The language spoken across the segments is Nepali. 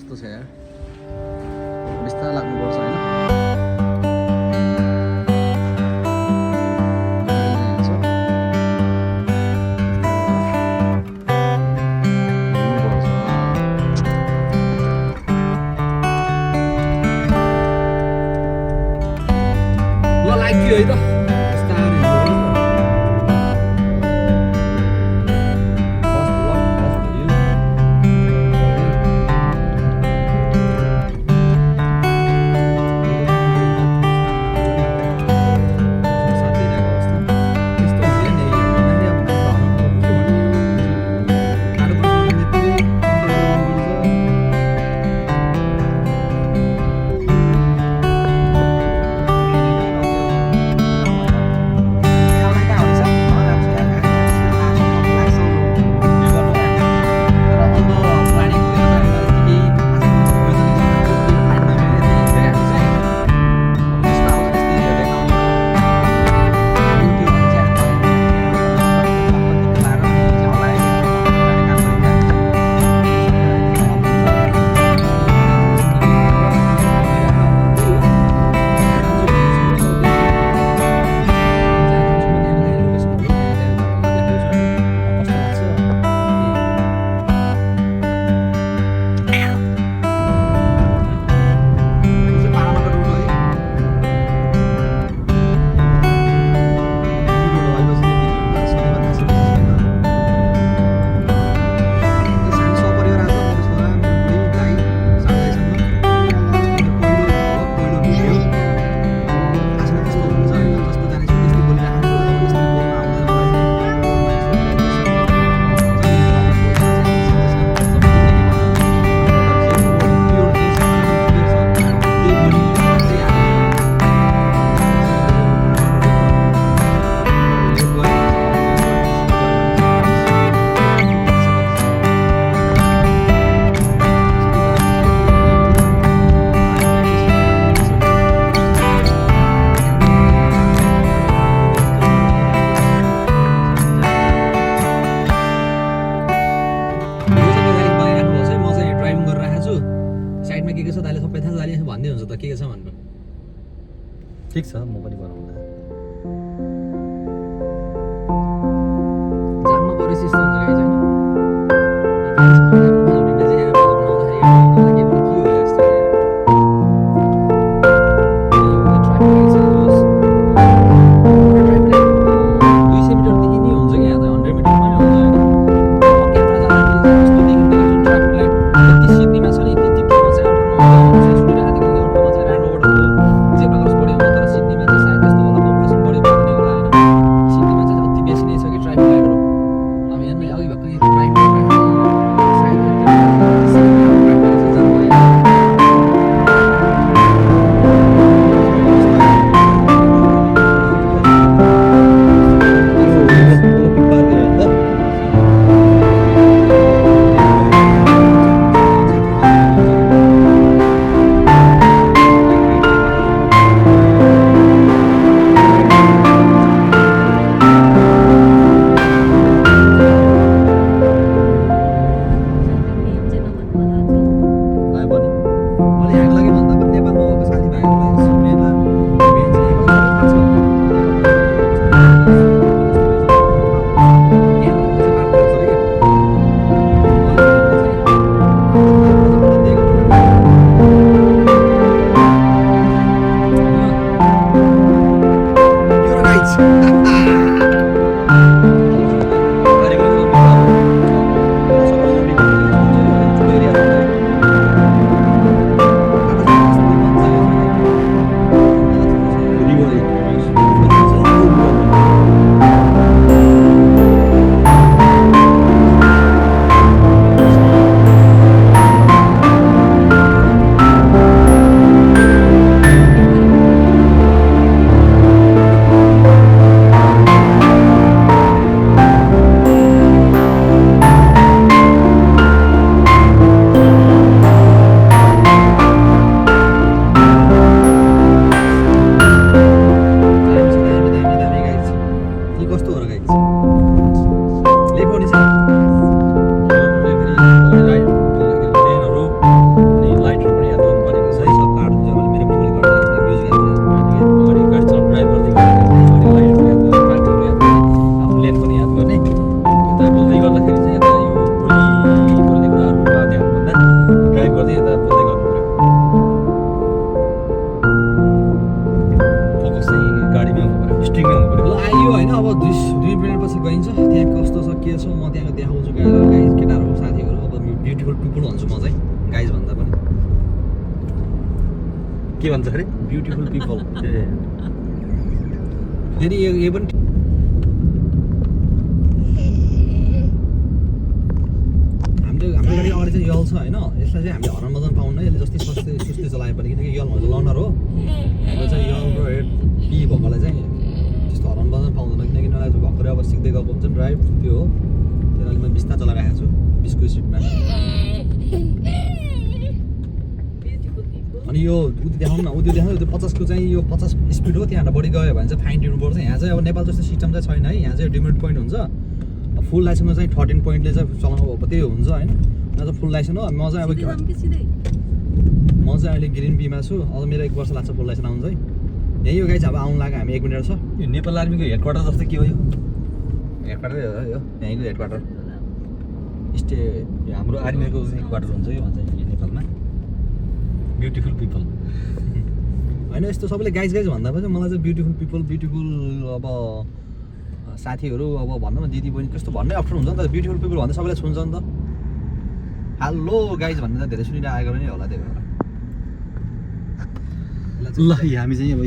यस्तो छ यार बिस्तारै लाग्नुपर्छ होइन लाग्यो है त ठिक छ म पनि बनाउँदा जाममा परेपछि यस्तो हुन्छ गाइस होइन के भन्छ अरे ब्युटिफुल पिपल ए फेरि यो पनि हाम्रो गाडी अगाडि चाहिँ यल छ होइन यसलाई चाहिँ हामीले हर्न बजाउन पाउन्न यसले जस्तै सस्तै सुस्तै चलाए पनि किनकि यल भन्छ लनर हो हाम्रो चाहिँ यल र हेड पी भएकोलाई चाहिँ त्यस्तो हर्न बजाउन पाउँदैन किनकि उनीहरूलाई चाहिँ भर्खरै अब सिक्दै गएको हुन्छ नि ड्राइभ त्यो हो त्यही मैले बिस्तार चलाइरहेको छु 20को स्पिडमा अनि यो उति देखाउनु न उति देखाउनु त्यो 50को चाहिँ यो 50 स्पिड हो त्यहाँबाट बढी गयो भने चाहिँ फाइन तिर्नुपर्छ यहाँ चाहिँ अब नेपाल जस्तो सिस्टम चाहिँ छैन है यहाँ चाहिँ डिमिट पोइन्ट हुन्छ फुल लाइसेन्समा चाहिँ 13 पोइन्टले चाहिँ चलाउनु अब त्यही हुन्छ होइन यहाँ चाहिँ फुल लाइसेन्स हो म चाहिँ अहिले ग्रिन बीमा छु अब मेरो 1 वर्ष लाग्छ फुल लाइसेन्स आउँछ है यही हो गाई चाहिँ अब आउनु लाग्यो हामी 1 मिनट छ यो नेपाल आर्मीको हेडक्वार्टर जस्तो के हो यो हेडक्वार्टर हो यो यहीँको हेडक्वार्टर यो हाम्रो आर्मीको हेडक्वार्टर हुन्छ यो भन्छ यो नेपालमा ब्युटिफुल पिपल होइन यस्तो सबैले गाइज भन्दा पनि मलाई चाहिँ ब्युटिफुल अब साथीहरू अब भनौँ न दिदी बहिनी कस्तो भन्नै अप्ठ्यारो हुन्छ नि त ब्युटिफुल पिपल भन्दा सबैले सुन्छ नि त हेलो गाइज भन्ने त धेरै सुनिरहेको नै होला त्यही भएर ल हामी चाहिँ अब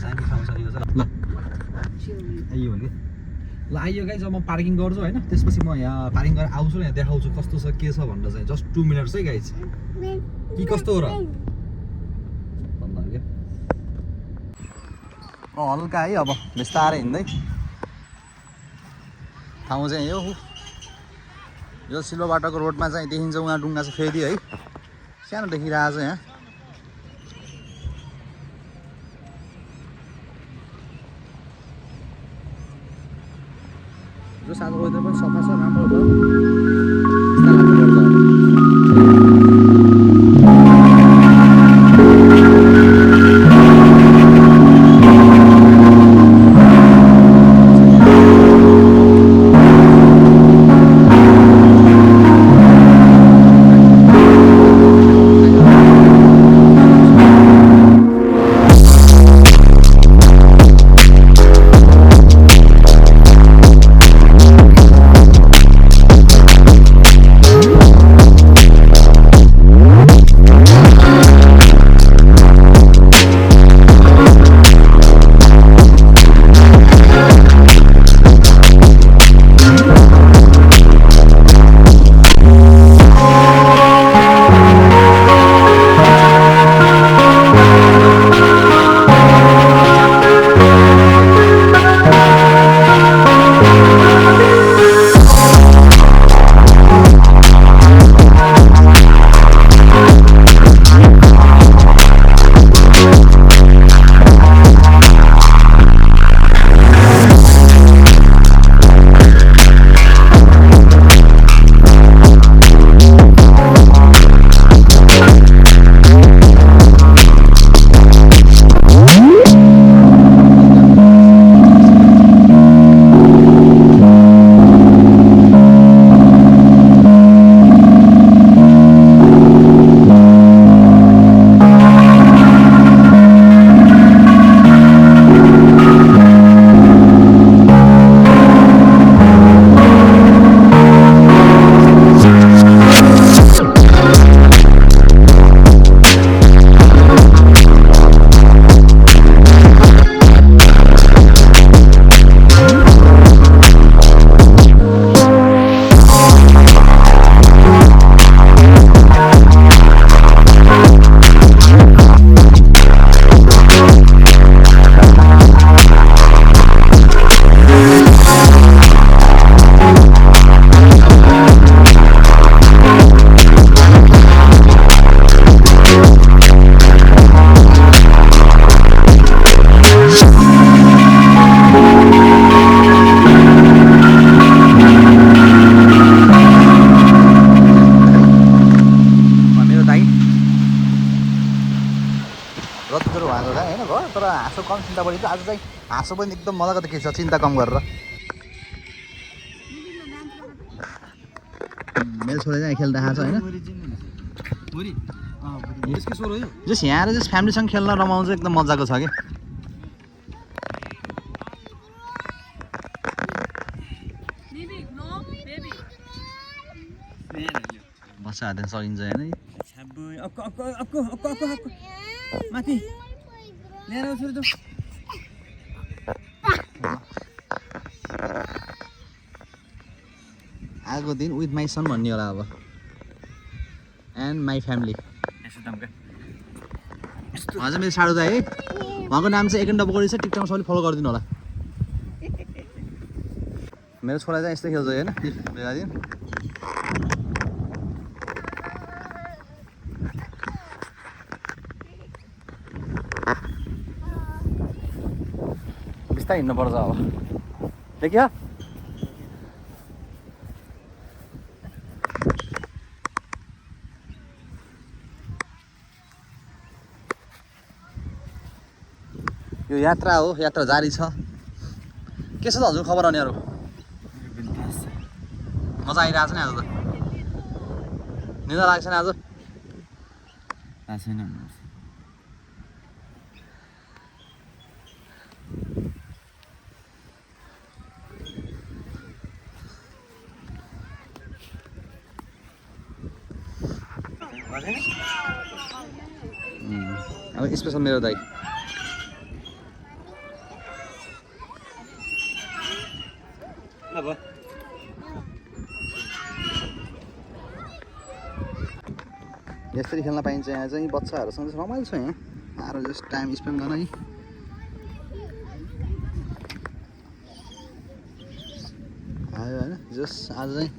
दामी ठाउँ छ यो चाहिँ ल आइयो भने ल आइयो गाइज अब म पार्किङ गर्छु होइन त्यसपछि म यहाँ पार्किङ गरेर आउँछु यहाँ देखाउँछु कस्तो छ के छ भनेर चाहिँ जस्ट 2 मिनट्स है गाइज कि कस्तो हो र भन्नु क्या हल्का है अब बिस्तारै हिँड्दै ठाउँ चाहिँ यो सिल्वाबाटाको रोडमा चाहिँ देखिन्छ उहाँ डुङ्गा चाहिँ फेरि है सानो देखिरहेको छ यहाँ जो सानो वेदर पनि सफा छ राम्रो छ कम चिन्ता बढी आज चाहिँ हाँसो पनि एकदम मजाको देखिन्छ चिन्ता कम गरेर मेरो छोरा चाहिँ खेल्दा छ होइन जस यहाँ आएर जस फ्यामिलीसँग खेल्न रमाउनु चाहिँ एकदम मजाको छ कि बच्चा हातले सकिन्छ होइन अक्क माथि लिएर आउँछु त आजको दिन विथ माई सन भन्ने होला अब एन्ड माई फ्यामिली हजुर मेरो साडो दाइ है उहाँको नाम चाहिँ एकेन डबल छ टिकटकमा सबैले फलो गरिदिनु होला मेरो छोरा चाहिँ यस्तै खेल्छ होइन बेला दिन बिस्तारै हिँड्नुपर्छ अब देखियो यो यात्रा हो यात्रा जारी छ के छ त हजुर खबर आउनेहरू मजा आइरहेको छ नि आज त निदा लाग्छ नि आज छैन अब स्पेसल मेरो दाइ यसरी खेल्न पाइन्छ यहाँ चाहिँ बच्चाहरूसँग चाहिँ रमाइलो छ यहाँ आएर जस्ट टाइम स्पेन्ड गर्न है आयो होइन जस्ट आज चाहिँ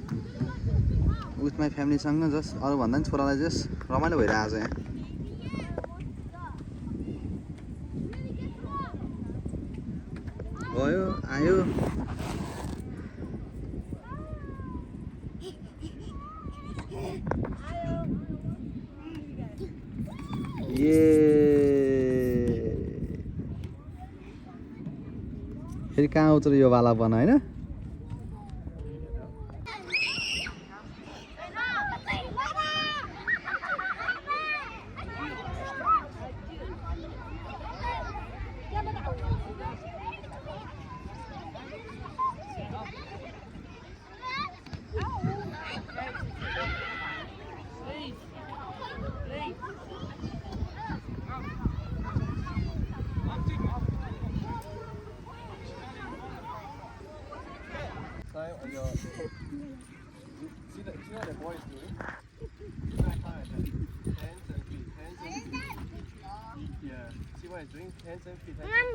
विथ माई फ्यामिलीसँग जस्ट अरूभन्दा पनि छोरालाई जस्ट रमाइलो भइरहेको छ यहाँ गयो आयो फेरि कहाँ आउँछ यो वाला बना होइन See what the boys doing? Hands and feet, hands and feet. Yeah. See what he's doing? Hands and feet. Hands and feet.